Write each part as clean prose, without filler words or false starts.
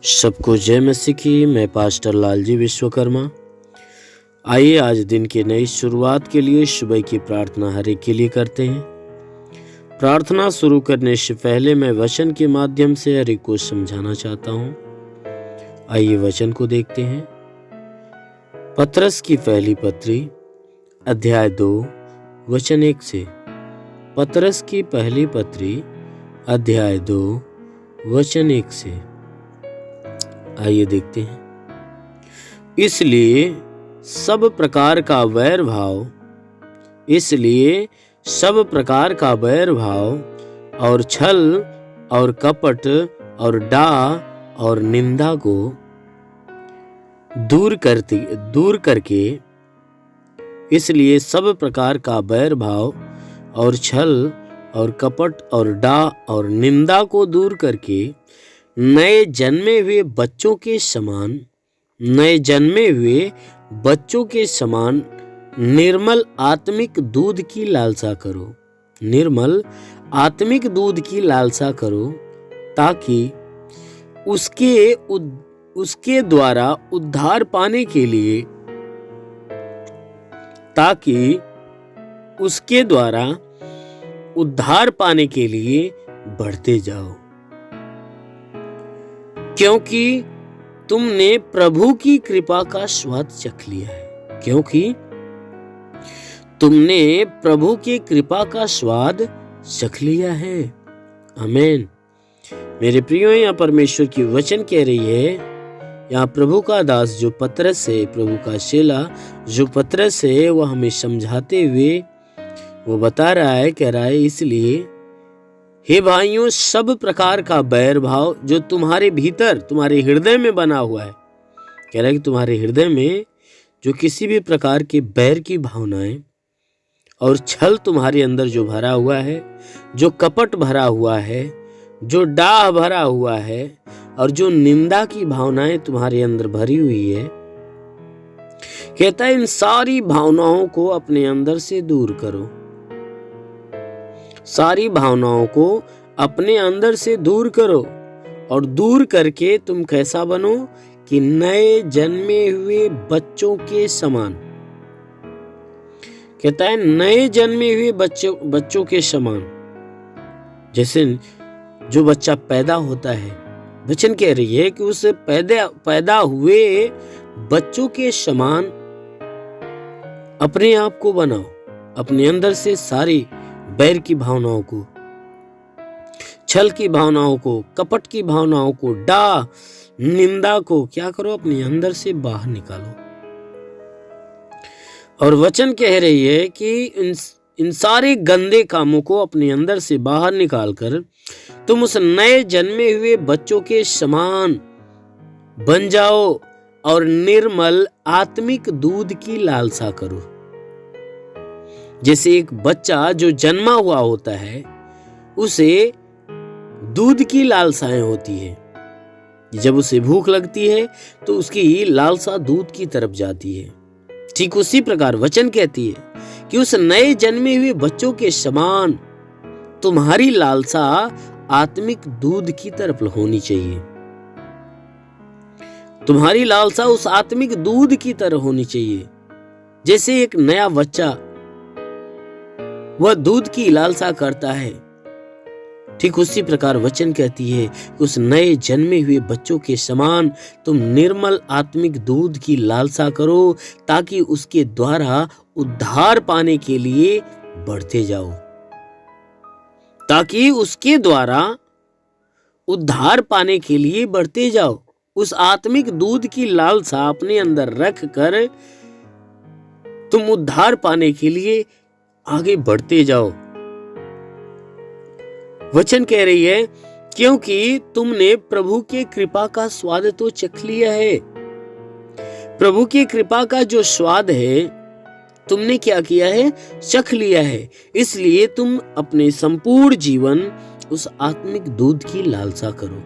सबको जय मसीह की। मैं पास्टर लालजी विश्वकर्मा। आइए आज दिन की नई शुरुआत के लिए सुबह की प्रार्थना हर एक के लिए करते हैं। प्रार्थना शुरू करने से पहले मैं वचन के माध्यम से हर एक को समझाना चाहता हूँ। आइए वचन को देखते हैं। पतरस की पहली पत्री अध्याय 2 वचन 1 से। पतरस की पहली पत्री अध्याय 2 वचन 1 से। आइए देखते हैं। इसलिए सब प्रकार का वैर भाव और छल और कपट और डाह और निंदा को दूर करके इसलिए सब प्रकार का वैर भाव और छल और कपट और डाह और निंदा को दूर करके नए जन्मे हुए बच्चों के समान निर्मल आत्मिक दूध की लालसा करो ताकि उसके द्वारा उद्धार पाने के लिए बढ़ते जाओ, क्योंकि तुमने प्रभु की कृपा का स्वाद चख लिया है। आमीन। मेरे प्रियो, यहाँ परमेश्वर की वचन कह रही है, यहाँ प्रभु का दास जो पतरस है, प्रभु का चेला जो पतरस है, वह हमें समझाते हुए वो बता रहा है, कह रहा है, इसलिए हे भाइयों, सब प्रकार का बैर भाव जो तुम्हारे भीतर तुम्हारे हृदय में बना हुआ है, कह रहा है कि तुम्हारे हृदय में जो किसी भी प्रकार के बैर की भावनाएं और छल तुम्हारे अंदर जो भरा हुआ है, जो कपट भरा हुआ है, जो डाह भरा हुआ है और जो निंदा की भावनाएं तुम्हारे अंदर भरी हुई है, कहता है इन सारी भावनाओं को अपने अंदर से दूर करो। सारी भावनाओं को अपने अंदर से दूर करो और दूर करके तुम कैसा बनो कि नए जन्मे हुए बच्चों के समान। कहता है नए जन्मे हुए बच्चों के समान। जैसे जो बच्चा पैदा होता है, वचन कह रही है कि उस पैदा हुए बच्चों के समान अपने आप को बनाओ। अपने अंदर से सारी बैर की भावनाओं को, छल की भावनाओं को, कपट की भावनाओं को, डाह निंदा को क्या करो, अपने अंदर से बाहर निकालो। और वचन कह रही है कि इन सारे गंदे कामों को अपने अंदर से बाहर निकालकर तुम उस नए जन्मे हुए बच्चों के समान बन जाओ और निर्मल आत्मिक दूध की लालसा करो। जैसे एक बच्चा जो जन्मा हुआ होता है, उसे दूध की लालसाएं होती है। जब उसे भूख लगती है तो उसकी लालसा दूध की तरफ जाती है। ठीक उसी प्रकार वचन कहती है कि उस नए जन्मे हुए बच्चों के समान तुम्हारी लालसा आत्मिक दूध की तरफ होनी चाहिए। तुम्हारी लालसा उस आत्मिक दूध की तरह होनी चाहिए। जैसे एक नया बच्चा वह दूध की लालसा करता है, ठीक उसी प्रकार वचन कहती है कि उस नए जन्मे हुए बच्चों के समान तुम निर्मल आत्मिक दूध की लालसा करो ताकि उसके द्वारा उद्धार पाने के लिए बढ़ते जाओ। उस आत्मिक दूध की लालसा अपने अंदर रख कर तुम उद्धार पाने के लिए आगे बढ़ते जाओ। वचन कह रही है क्योंकि तुमने प्रभु के कृपा का स्वाद तो चख लिया है। प्रभु की कृपा का जो स्वाद है तुमने क्या किया है, चख लिया है। इसलिए तुम अपने संपूर्ण जीवन उस आत्मिक दूध की लालसा करो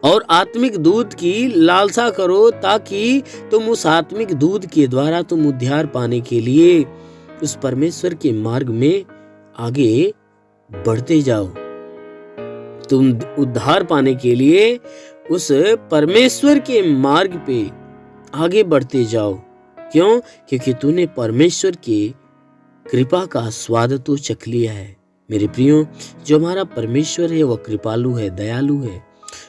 और आत्मिक दूध की लालसा करो ताकि तुम उस आत्मिक दूध के द्वारा तुम उद्धार पाने के लिए उस परमेश्वर के मार्ग में आगे बढ़ते जाओ। तुम उद्धार पाने के लिए उस परमेश्वर के मार्ग पे आगे बढ़ते जाओ। क्यों? क्योंकि तूने परमेश्वर की कृपा का स्वाद तो चख लिया है। मेरे प्रियो, जो हमारा परमेश्वर है वह कृपालु है, दयालु है।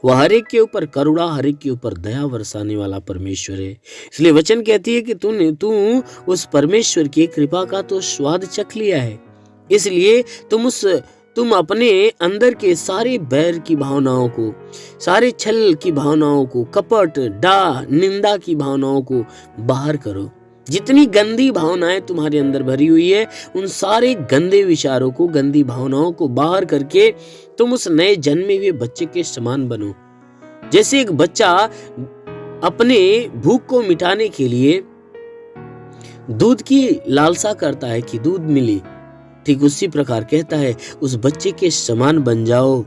वह हर एक के ऊपर करुणा, हर एक के ऊपर दया बरसाने वाला परमेश्वर है। इसलिए वचन कहती है कि तू उस परमेश्वर की कृपा का तो स्वाद चख लिया है। इसलिए तुम अपने अंदर के सारे बैर की भावनाओं को, सारे छल की भावनाओं को, कपट, डाह, निंदा की भावनाओं को बाहर करो। जितनी गंदी भावनाएं तुम्हारे अंदर भरी हुई है, उन सारे गंदे विचारों को, गंदी भावनाओं को बाहर करके तुम उस नए जन्मे हुए बच्चे के समान बनो। जैसे एक बच्चा अपने भूख को मिटाने के लिए दूध की लालसा करता है कि दूध मिले, ठीक उसी प्रकार कहता है उस बच्चे के समान बन जाओ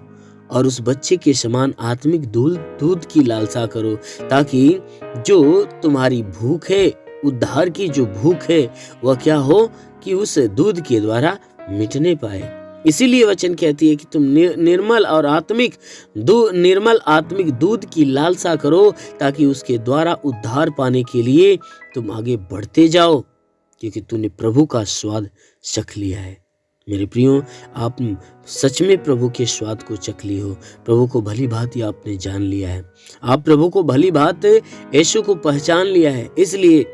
और उस बच्चे के समान आत्मिक दूध की लालसा करो, ताकि जो तुम्हारी भूख है, उद्धार की जो भूख है, वह क्या हो कि उस दूध के द्वारा मिटने पाए। इसीलिए वचन कहती है कि तुम निर्मल आत्मिक दूध की लालसा करो, ताकि उसके द्वारा उद्धार पाने के लिए तुम आगे बढ़ते जाओ, क्योंकि तूने प्रभु का स्वाद चख लिया है। मेरे प्रियो, आप सच में प्रभु के स्वाद को चख ली हो। प्रभु को भली भांति आपने जान लिया है। आप प्रभु को भली भांति यीशु को पहचान लिया है। इसलिए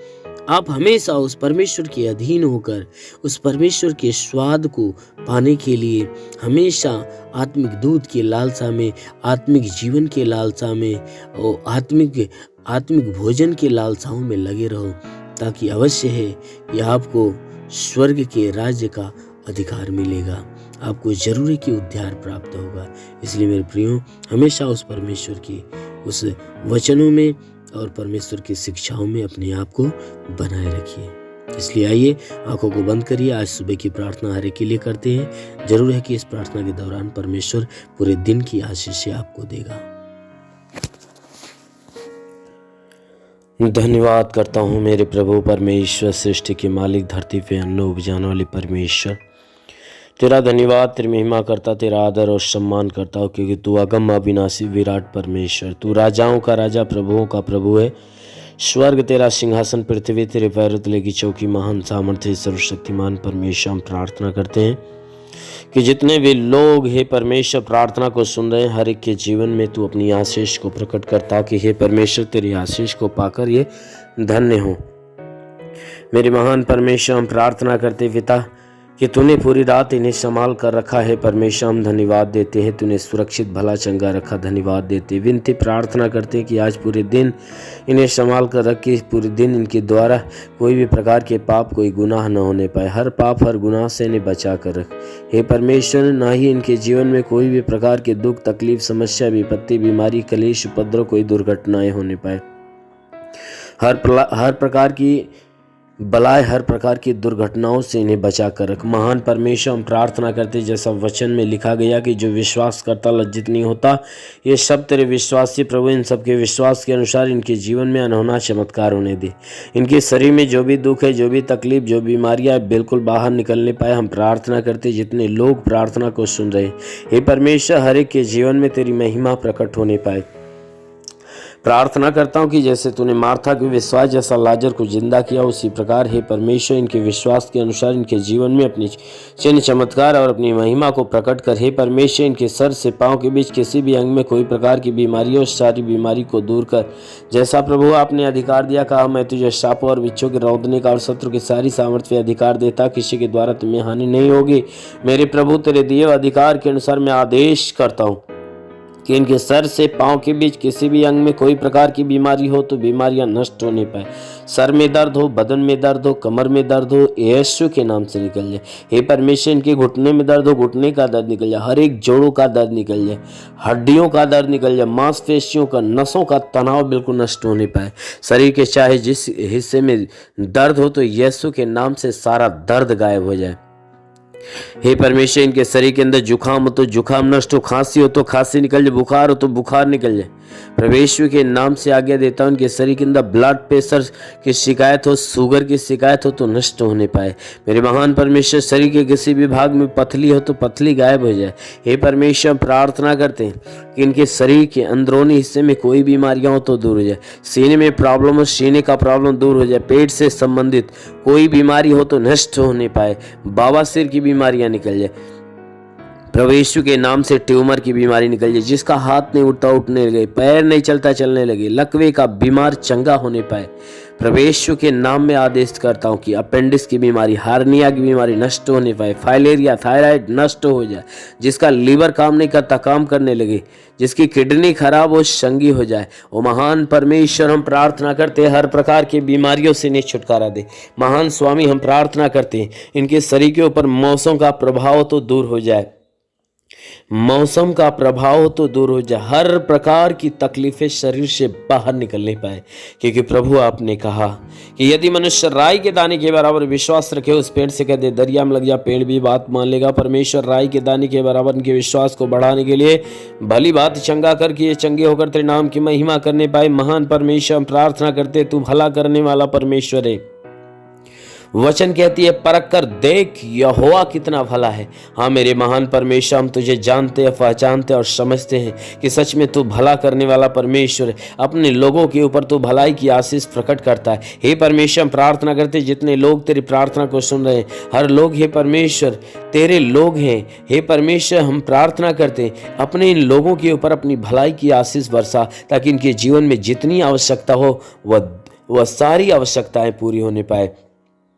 आप हमेशा उस परमेश्वर के अधीन होकर उस परमेश्वर के स्वाद को पाने के लिए हमेशा आत्मिक दूध की लालसा में, आत्मिक जीवन के लालसा में और आत्मिक भोजन के लालसाओं में लगे रहो, ताकि अवश्य है कि आपको स्वर्ग के राज्य का अधिकार मिलेगा, आपको जरूरी की उद्धार प्राप्त होगा। इसलिए मेरे प्रियो, हमेशा उस परमेश्वर की उस वचनों में और परमेश्वर की शिक्षाओं में अपने आप को बनाए रखिए। इसलिए आइए आंखों को बंद करिए। आज सुबह की प्रार्थना हर एक के लिए करते हैं। जरूर है कि इस प्रार्थना के दौरान परमेश्वर पूरे दिन की आशीष आपको देगा। धन्यवाद करता हूँ मेरे प्रभु परमेश्वर, सृष्टि के मालिक, धरती पे अन्न उपजाने वाले परमेश्वर। तेरा धन्यवाद, तेरी महिमा करता, तेरा आदर और सम्मान करता हूँ, क्योंकि तू अगम अविनाशी विराट परमेश्वर, तू राजाओं का राजा, प्रभुओं का प्रभु है। स्वर्ग तेरा सिंहासन, पृथ्वी तेरे पैरों तले की चौकी। महान सामर्थ्य सर्वशक्तिमान परमेश्वर, हम प्रार्थना करते हैं कि जितने भी लोग हे परमेश्वर प्रार्थना को सुन रहे हैं, हर एक के जीवन में तू अपनी आशीष को प्रकट कर, ताकि हे परमेश्वर तेरी आशीष को पाकर ये धन्य हो। मेरे महान परमेश्वर, हम प्रार्थना करते पिता कि तूने पूरी रात इन्हें संभाल कर रखा है। परमेश्वर, हम धन्यवाद देते हैं, तूने सुरक्षित भला चंगा रखा, धन्यवाद देते। विनती प्रार्थना करते हैं कि आज पूरे दिन इन्हें संभाल कर रखे, पूरे दिन इनके द्वारा कोई भी प्रकार के पाप, कोई गुनाह न होने पाए। हर पाप, हर गुनाह से इन्हें बचा कर रख हे परमेश्वर। ना ही इनके जीवन में कोई भी प्रकार के दुख, तकलीफ, समस्या, विपत्ति, बीमारी, कलेश, उपद्रव, कोई दुर्घटनाएं होने पाए। हर प्रकार की बलाय, हर प्रकार की दुर्घटनाओं से इन्हें बचा कर रख। महान परमेश्वर, हम प्रार्थना करते जैसा वचन में लिखा गया कि जो विश्वास करता लज्जित नहीं होता। ये सब तेरे विश्वासी प्रभु, इन सबके विश्वास के अनुसार इनके जीवन में अनहोना चमत्कार होने दे। इनके शरीर में जो भी दुख है, जो भी तकलीफ, जो बीमारियां बिल्कुल बाहर निकलने पाए। हम प्रार्थना करते जितने लोग प्रार्थना को सुन रहे, हे परमेश्वर, हर एक के जीवन में तेरी महिमा प्रकट होने पाए। प्रार्थना करता हूँ कि जैसे तूने मार्था के विश्वास जैसा लाजर को जिंदा किया, उसी प्रकार हे परमेश्वर इनके विश्वास के अनुसार इनके जीवन में अपनी चिन्ह, चमत्कार और अपनी महिमा को प्रकट कर। हे परमेश्वर, इनके सर से पांव के बीच किसी भी अंग में कोई प्रकार की बीमारी हो, सारी बीमारी को दूर कर। जैसा प्रभु आपने अधिकार दिया, कहा मैं तुझे सांपों और बिच्छों के रौंदने का और शत्रु की सारी सामर्थ्य अधिकार देता, किसी के द्वारा तुम्हें हानि नहीं होगी। मेरे प्रभु, तेरे दिए अधिकार के अनुसार मैं आदेश करता हूँ कि इनके सर से पांव के बीच किसी भी अंग में कोई प्रकार की बीमारी हो तो बीमारियां नष्ट होने पाए। सर में दर्द हो, बदन में दर्द हो, कमर में दर्द हो, यीशु के नाम से निकल जाए। हे परमेश्वर, इनके घुटने में दर्द हो, घुटने का दर्द निकल जाए। हर एक जोड़ों का दर्द निकल जाए, हड्डियों का दर्द निकल जाए, मांसपेशियों का, नसों का तनाव बिल्कुल नष्ट होने पाए। शरीर के चाहे जिस हिस्से में दर्द हो तो यीशु के नाम से सारा दर्द गायब हो जाए। हे परमेश्वर, इनके शरीर के अंदर जुखाम हो तो जुखाम नष्ट हो, खांसी हो तो खांसी निकल जाए, बुखार हो तो बुखार निकल जाए। परमेश्वर के नाम से आज्ञा देता हूं, इनके शरीर के अंदर ब्लड प्रेशर की शिकायत हो, शुगर की शिकायत हो तो नष्ट होने पाए। मेरे महान परमेश्वर, शरीर के किसी भी भाग में पथली हो तो पथली गायब हो जाए। हे परमेश्वर, प्रार्थना करते हैं कि इनके शरीर के अंदरूनी हिस्से में कोई बीमारियां हो तो दूर हो जाए, सीने में प्रॉब्लम हो सीने का प्रॉब्लम दूर हो जाए, पेट से संबंधित कोई बीमारी हो तो नष्ट हो नहीं पाए, बवासीर की बीमारियां निकल जाए, प्रभु यीशु के नाम से ट्यूमर की बीमारी निकल जाए, जिसका हाथ नहीं उठता उठने लगे, पैर नहीं चलता चलने लगे, लकवे का बीमार चंगा होने पाए, प्रभु यीशु के नाम में आदेश करता हूँ कि अपेंडिक्स की बीमारी, हार्निया की बीमारी नष्ट होने पाए, फाइलेरिया थायराइड नष्ट हो जाए, जिसका लीवर काम नहीं करता काम करने लगे, जिसकी किडनी खराब हो संगी हो जाए। ओ महान परमेश्वर, हम प्रार्थना करते हैं हर प्रकार की बीमारियों से इन्हें छुटकारा दे। महान स्वामी, हम प्रार्थना करते हैं इनके शरीर के ऊपर मौसम का प्रभाव तो दूर हो जाए, मौसम का प्रभाव तो दूर हो जाए, हर प्रकार की तकलीफें शरीर से बाहर निकलने पाए, क्योंकि प्रभु आपने कहा कि यदि मनुष्य राई के दाने के बराबर विश्वास रखे, उस पेड़ से कहते दरिया में लग जा, पेड़ भी बात मान लेगा। परमेश्वर राई के दाने के बराबर उनके विश्वास को बढ़ाने के लिए भली बात चंगा करके ये चंगे होकर तेरे नाम की महिमा करने पाए। महान परमेश्वर, हम प्रार्थना करते तू भला करने वाला परमेश्वर है। वचन कहती है परख कर देख यहोवा कितना भला है। हाँ मेरे महान परमेश्वर, हम तुझे जानते हैं, पहचानते और समझते हैं कि सच में तू भला करने वाला परमेश्वर है। अपने लोगों के ऊपर तू भलाई की आशीष प्रकट करता है। हे परमेश्वर, हम प्रार्थना करते जितने लोग तेरी प्रार्थना को सुन रहे हैं, हर लोग हे परमेश्वर तेरे लोग हैं। हे परमेश्वर, हम प्रार्थना करते अपने इन लोगों के ऊपर अपनी भलाई की आशीष बरसा, ताकि इनके जीवन में जितनी आवश्यकता हो वह सारी आवश्यकताएं पूरी होने पाए।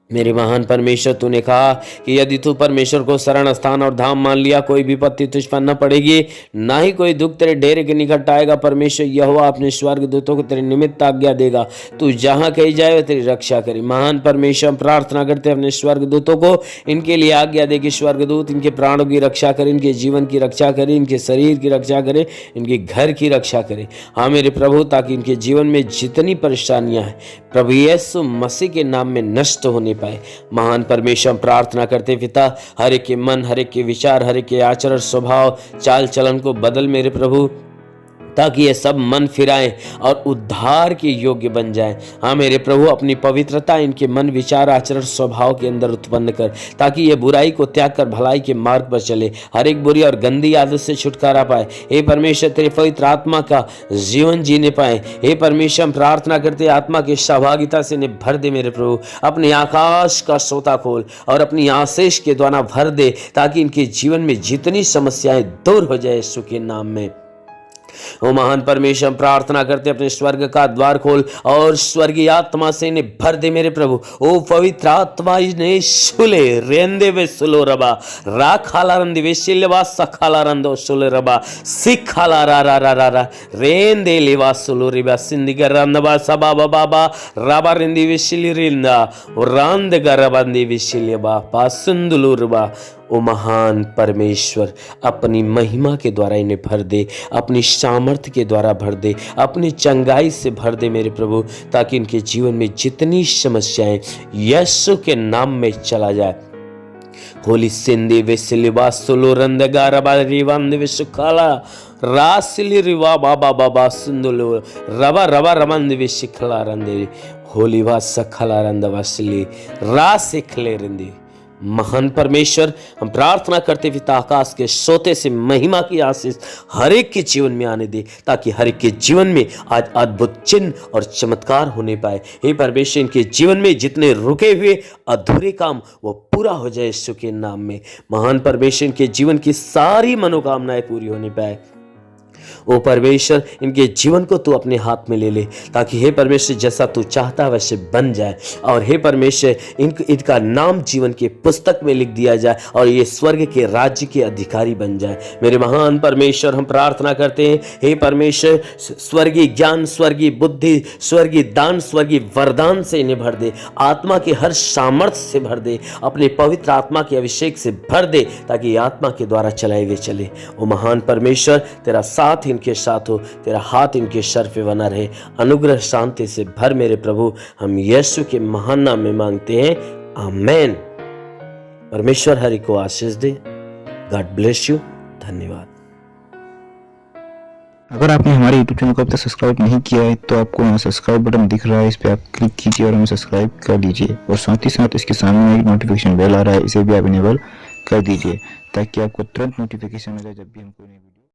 मेरे महान परमेश्वर, तूने कहा कि यदि तू परमेश्वर को शरण स्थान और धाम मान लिया, कोई विपत्ति तुझ पर न पड़ेगी, ना ही कोई दुख तेरे डेरे के निकट आएगा। परमेश्वर यहोवा अपने स्वर्गदूतों को तेरे निमित्त आज्ञा देगा, तू जहां कहीं जाए वह तेरी रक्षा करे। महान परमेश्वर, प्रार्थना करते अपने स्वर्गदूतों को इनके लिए आज्ञा दे कि स्वर्गदूत इनके प्राणों की रक्षा करे, इनके जीवन की रक्षा करे, इनके शरीर की रक्षा करे, इनके घर की रक्षा करे। हाँ मेरे प्रभु, ताकि इनके जीवन में जितनी परेशानियां हैं प्रभु यीशु मसीह के नाम में नष्ट होने पाए। महान परमेश्वर, प्रार्थना करते पिता, हर एक के मन, हर एक के विचार, हर एक के आचरण, स्वभाव, चाल चलन को बदल मेरे प्रभु, ताकि ये सब मन फिराएं और उद्धार के योग्य बन जाएं। हाँ मेरे प्रभु, अपनी पवित्रता इनके मन, विचार, आचरण, स्वभाव के अंदर उत्पन्न कर, ताकि ये बुराई को त्याग कर भलाई के मार्ग पर चले, हर एक बुरी और गंदी आदत से छुटकारा पाए। हे परमेश्वर, तेरे पवित्र आत्मा का जीवन जीने पाए। हे परमेश्वर, हम प्रार्थना करते आत्मा की सहभागिता से इन्हें भर दे मेरे प्रभु, अपने आकाश का सोता खोल और अपनी आशीष के द्वारा भर दे, ताकि इनके जीवन में जितनी समस्याएं दूर हो जाए यीशु के नाम में। ओ महान परमेश्वर, प्रार्थना करते अपने स्वर्ग का द्वार खोल और स्वर्गीय आत्मा से इन्हें भर दे मेरे प्रभु। ओ पवित्र आत्मा, इन्हें सुले रेंदे वे सुलो रबा रा खाला रंदे वे शिलवा सखाला रंदो सुले रबा सिखाला रा रा रा रा रा रेंदे लेवा सुलो रिबा सिंदिगा रंदबा सबा बाबा राबा रेंदे वे शिली रिंदा रांद गरबंदे वे शिलबा पासुंदुलु रबा। ओ महान परमेश्वर, अपनी महिमा के द्वारा इन्हें भर दे, अपनी सामर्थ्य के द्वारा भर दे, अपनी चंगाई से भर दे मेरे प्रभु, ताकि इनके जीवन में जितनी समस्याएं यीशु के नाम में चला जाए। होली सिंधी विसिलिबा सुलो रंदगा रबा रिवंद विसुखाला रासिली रिवा बाबा बाबा सुंदुलो रबा रबा रमंद विशिखला रंदे होली वा सखला रंद वसली रासिखले रंदे। महान परमेश्वर, हम प्रार्थना करते पिता, आकाश के सोते से महिमा की आशीष हर एक के जीवन में आने दे, ताकि हर एक के जीवन में आज अद्भुत चिन्ह और चमत्कार होने पाए। हे परमेश्वर, इनके जीवन में जितने रुके हुए अधूरे काम वो पूरा हो जाए यीशु के नाम में। महान परमेश्वर, इनके जीवन की सारी मनोकामनाएं पूरी होने पाए। ओ परमेश्वर, इनके जीवन को तू अपने हाथ में ले ले, ताकि हे परमेश्वर जैसा तू चाहता वैसे बन जाए। और हे परमेश्वर, इनका नाम जीवन के पुस्तक में लिख दिया जाए और ये स्वर्ग के राज्य के अधिकारी बन जाए। मेरे महान परमेश्वर, हम प्रार्थना करते हैं हे परमेश्वर, स्वर्गीय ज्ञान, स्वर्गीय बुद्धि, स्वर्गीय दान, स्वर्गीय वरदान से इन्हें भर दे, आत्मा के हर सामर्थ्य से भर दे, अपने पवित्र आत्मा के अभिषेक से भर दे, ताकि आत्मा के द्वारा चलाए हुए चले। ओ महान परमेश्वर, तेरा साथ इनके साथ हो, तेरा हाथ इनके सर पे बना रहे, अनुग्रह शांति से भर मेरे प्रभु, हम यीशु के महान नाम में मांगते हैं, आमेन। परमेश्वर हरि को आशीष दे। God bless you. धन्यवाद। अगर आपने हमारे YouTube चैनल को अब तक सब्सक्राइब नहीं किया है तो आपको यहाँ सब्सक्राइब बटन दिख रहा है, इस पर आप क्लिक कीजिए और हमें सब्सक्राइब कर लीजिए। और साथ ही साथ इसके सामने एक नोटिफिकेशन बेल आ रहा है, इसे भी आप इनेबल कर दीजिए, ताकि आपको तुरंत नोटिफिकेशन मिले जब भी हम कोई नई वीडियो